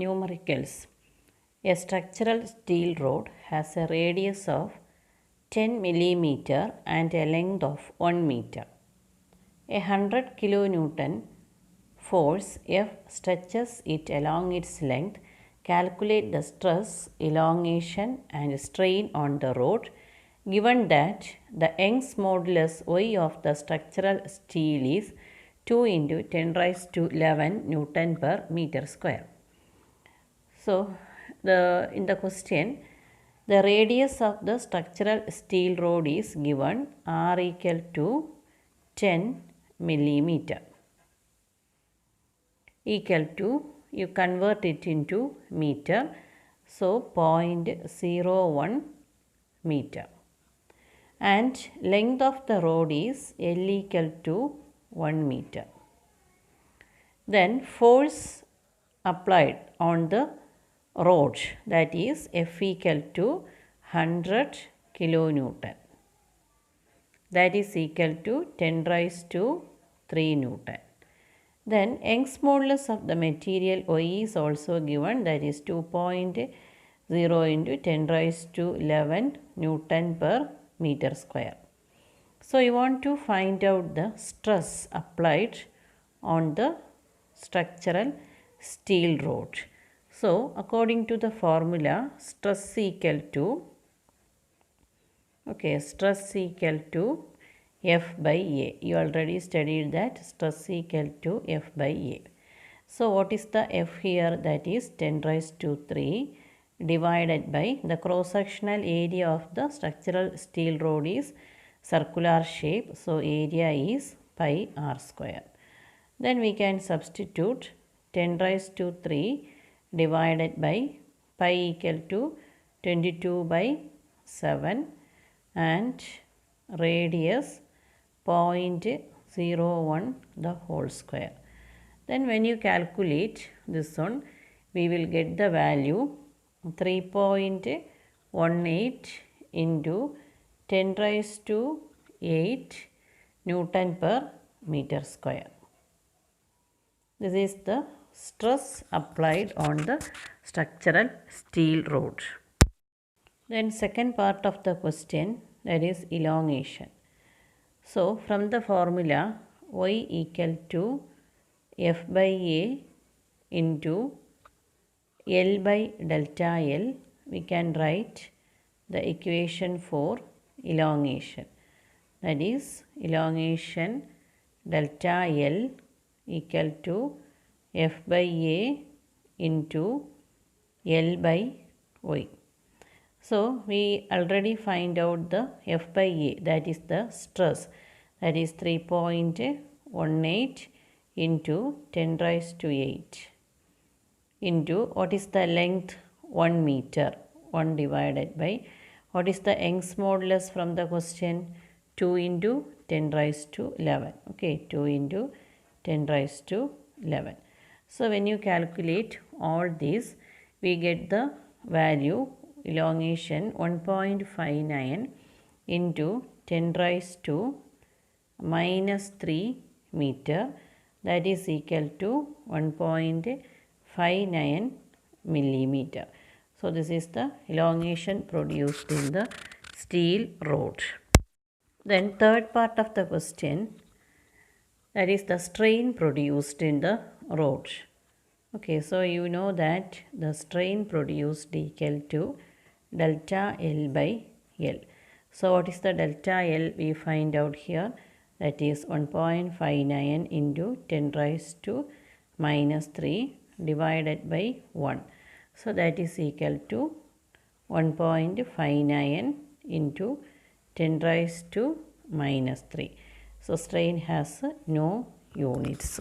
Numericals. A structural steel rod has a radius of 10 millimeter and a length of 1 meter. A 100 kilonewton force F stretches it along its length. Calculate the stress, elongation and strain on the rod given that the Young's modulus Y of the structural steel is 2 into 10 raised to 11 Newton per meter square. So, in the question, the radius of the structural steel rod is given R equal to 10 millimeter. Equal to, you convert it into meter, so 0.01 meter. And length of the rod is L equal to 1 meter. Then force applied on the rod, that is F equal to 100 kilonewton, that is equal to 10 raised to 3 Newton. Then Young's modulus of the material Y is also given, that is 2.0 into 10 raised to 11 Newton per meter square. So you want to find out the stress applied on the structural steel rod. So according to the formula, stress equal to F by A. You already studied that stress equal to F by A. So what is the F here? That is 10 raised to 3 divided by the cross-sectional area of the structural steel rod is circular shape. So area is pi r square. Then we can substitute 10 raised to 3 divided by pi equal to 22 by 7 and radius 0.01 the whole square. Then when you calculate this one, we will get the value 3.18 into 10 raised to 8 Newton per meter square. This is the stress applied on the structural steel rod. Then second part of the question, that is elongation. So from the formula Y equal to F by A into L by delta L, we can write the equation for elongation. That is elongation delta L equal to F by A into L by Y. So we already find out the F by A, that is the stress, that is 3.18 into 10 raised to 8 into what is the length? 1 meter, 1 divided by what is the Young's modulus from the question? 2 into 10 raised to 11. Okay, 2 into 10 raised to 11. So when you calculate all these, we get the value elongation 1.59 into 10 raised to minus 3 meter, that is equal to 1.59 millimeter. So this is the elongation produced in the steel rod. Then third part of the question, that is the strain produced in the rod. Okay, so you know that the strain produced equal to delta L by L. So what is the delta L? We find out here, that is 1.59 into 10 raised to minus 3 divided by 1. So that is equal to 1.59 into 10 raised to minus 3. So strain has no units.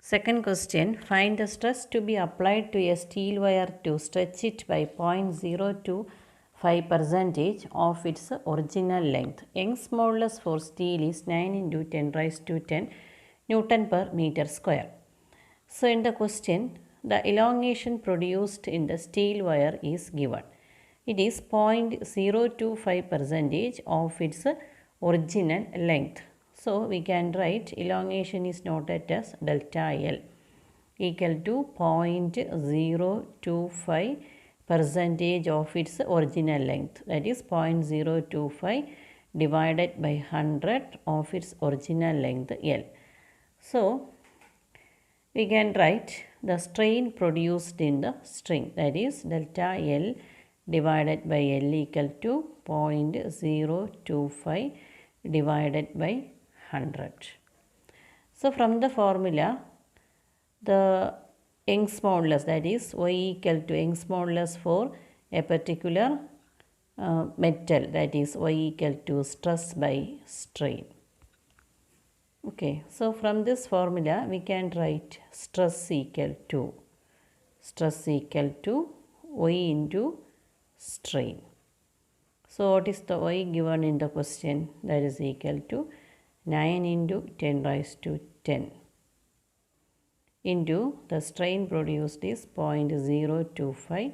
Second question, find the stress to be applied to a steel wire to stretch it by 0.025% of its original length. Young's modulus for steel is 9 into 10 raised to 10 Newton per meter square. So in the question, the elongation produced in the steel wire is given. It is 0.025% of its original length. So we can write elongation is noted as delta L equal to 0.025 percentage of its original length, that is 0.025 divided by 100 of its original length L. So we can write the strain produced in the string, that is delta L divided by L equal to 0.025 divided by 100. So from the formula, the Young's modulus, that is Y equal to Young's modulus for a particular metal, that is Y equal to stress by strain. Okay, so from this formula we can write stress equal to Y into strain. So what is the Y given in the question? That is equal to 9 into 10 raised to 10 into the strain produced is 0.025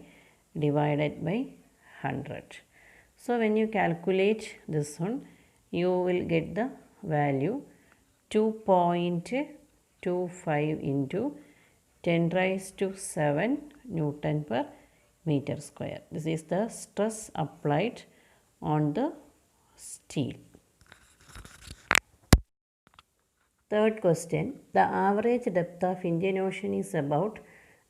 divided by 100. So when you calculate this one, you will get the value 2.25 into 10 raised to 7 Newton per meter square. This is the stress applied on the steel. Third question, the average depth of Indian Ocean is about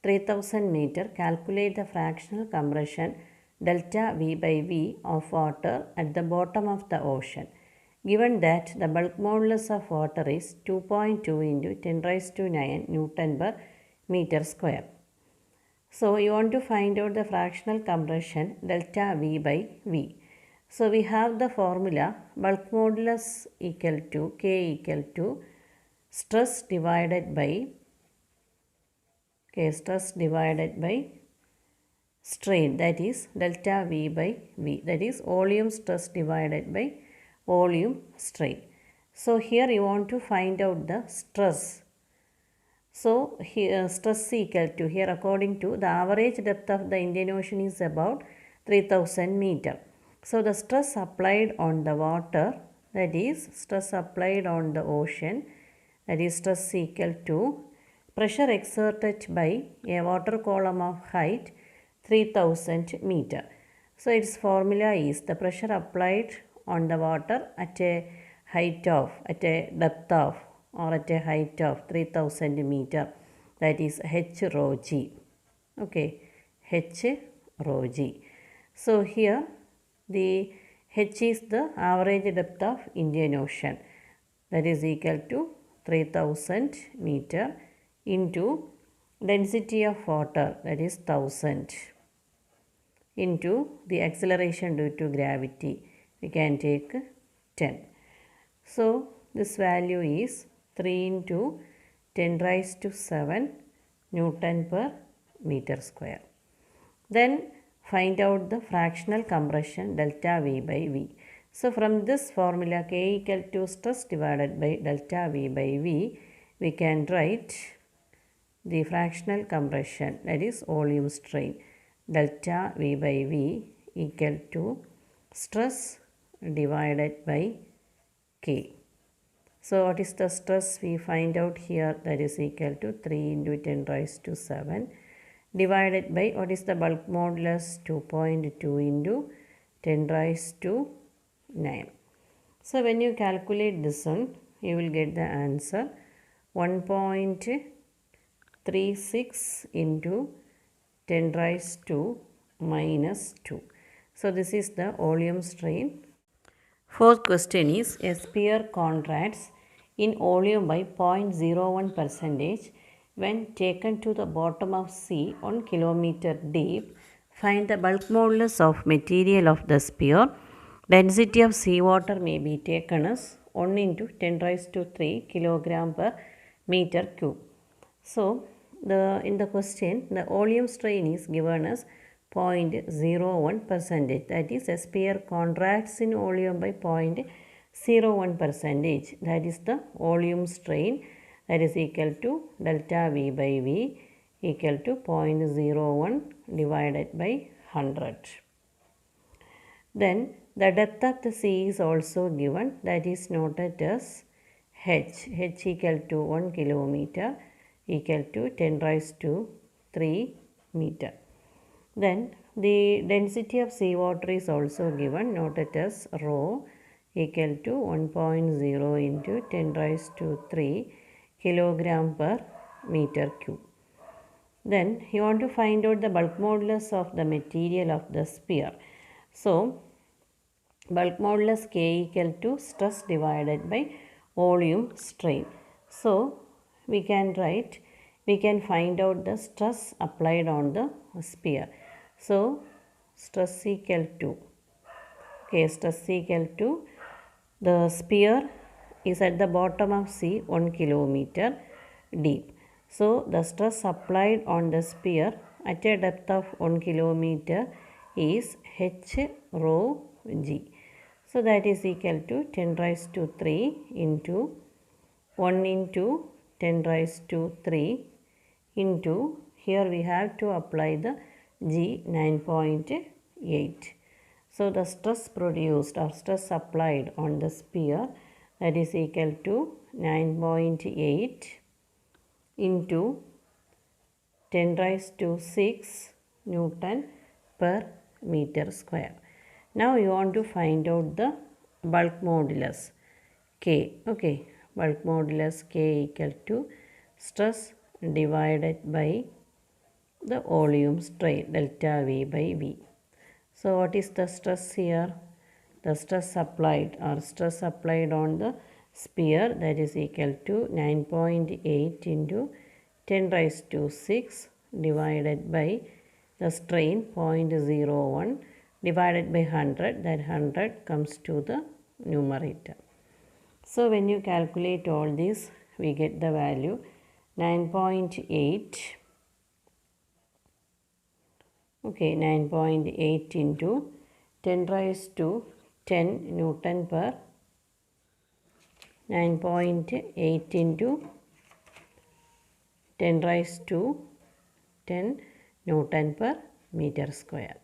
3000 meter. Calculate the fractional compression delta V by V of water at the bottom of the ocean. Given that the bulk modulus of water is 2.2 into 10 raised to 9 Newton per meter square. So you want to find out the fractional compression delta V by V. So we have the formula bulk modulus equal to K equal to stress divided by strain, that is delta V by V, that is volume stress divided by volume strain. So here you want to find out the stress. So here stress equal to, here according to the average depth of the Indian Ocean is about 3000 meter. So the stress applied on the water, that is stress applied on the ocean, that is stress equal to pressure exerted by a water column of height 3000 meter. So its formula is the pressure applied on the water at a depth of or at a height of 3000 meter, that is H rho G. Okay, H rho G. So here the H is the average depth of Indian Ocean, that is equal to 3000 meter into density of water, that is 1000, into the acceleration due to gravity, we can take 10. So this value is 3 into 10 raised to 7 Newton per meter square. Then find out the fractional compression delta V by V. So from this formula K equal to stress divided by delta V by V, we can write the fractional compression, that is volume strain, delta V by V equal to stress divided by K. So what is the stress we find out here? That is equal to 3 into 10 raised to 7 divided by what is the bulk modulus? 2.2 into 10 raised to 9. So when you calculate this one, you will get the answer 1.36 into 10 raised to minus 2. So this is the volume strain. Fourth question is, a sphere contracts in volume by 0.01 percentage when taken to the bottom of sea 1 kilometer deep. Find the bulk modulus of material of the sphere. Density of seawater may be taken as 1 into 10 raised to 3 kilogram per meter cube. So in the question, the volume strain is given as 0.01 percentage, that is a sphere contracts in volume by 0.01 percentage, that is the volume strain, that is equal to delta V by V equal to 0.01 divided by 100. Then the depth of the sea is also given, that is noted as H equal to 1 kilometer equal to 10 raised to 3 meter. Then the density of seawater is also given, noted as rho equal to 1.0 into 10 raised to 3 kilogram per meter cube. Then you want to find out the bulk modulus of the material of the sphere. So bulk modulus K equal to stress divided by volume strain. So we can find out the stress applied on the sphere. So stress equal to, stress equal to, the sphere is at the bottom of sea 1 kilometer deep. So the stress applied on the sphere at a depth of 1 kilometer is H rho G. So that is equal to 10 raised to 3 into 1 into 10 raised to 3 into, here we have to apply the G 9.8. So the stress produced or stress applied on the sphere, that is equal to 9.8 into 10 raised to 6 Newton per meter square. Now you want to find out the bulk modulus K. Bulk modulus K equal to stress divided by the volume strain delta V by V. So what is the stress here? The stress applied on the sphere, that is equal to 9.8 into 10 raised to 6 divided by the strain 0.01 divided by 100, that 100 comes to the numerator. So when you calculate all this, we get the value 9.8. 9.8 into 10 raised to 10 Newton per 9.8 into 10 raised to 10 Newton per meter square.